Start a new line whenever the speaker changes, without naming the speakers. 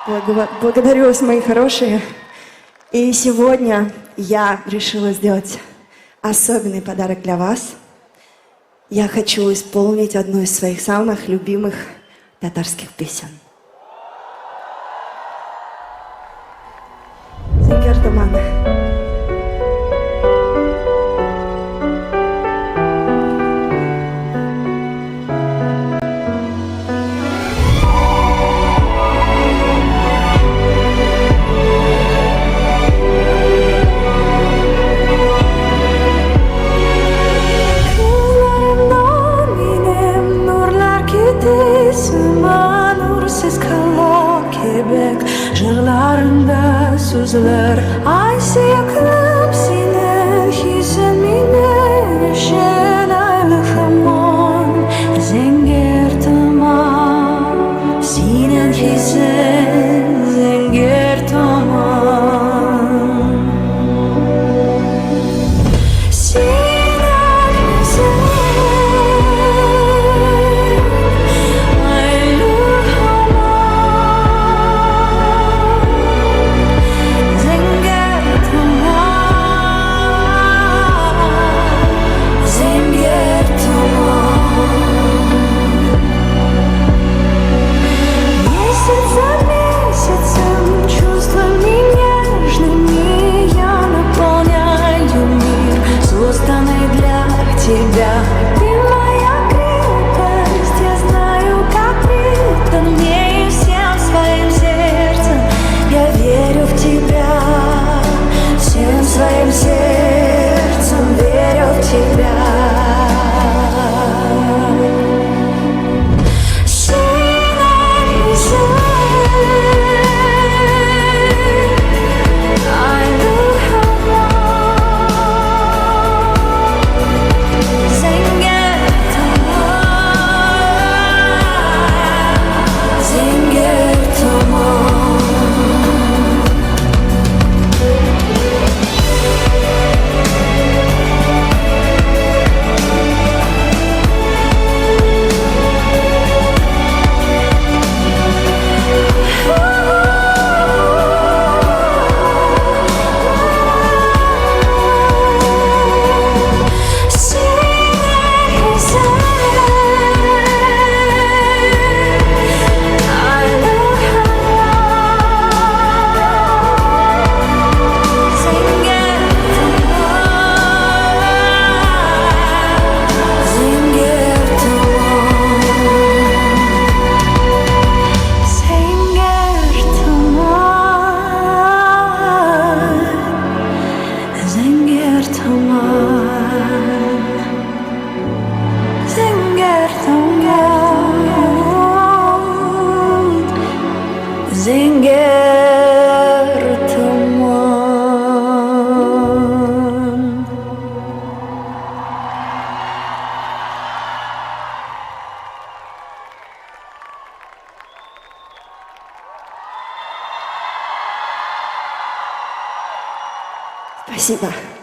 Благодарю вас, мои хорошие. И сегодня я решила сделать особенный подарок для вас. Я хочу исполнить одну из своих самых любимых татарских песен. Зингер Туман.
Jırlarında sözler ay yakınım senin hissin mine şen aylı hamon zenger tamam senin hissin zenger tamam Zinger Tuman.
Спасибо.